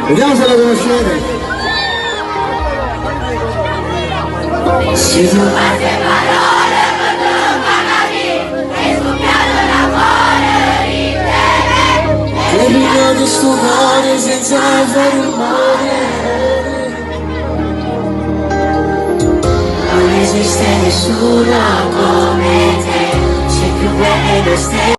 Vediamo se la conoscete. Si trovate parole per non parlare, è scoppiato l'amore di te. E ricordo sto cuore senza fare rumore. Non esiste nessuno come te, sei più bello stesso.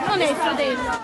Non è il fratello.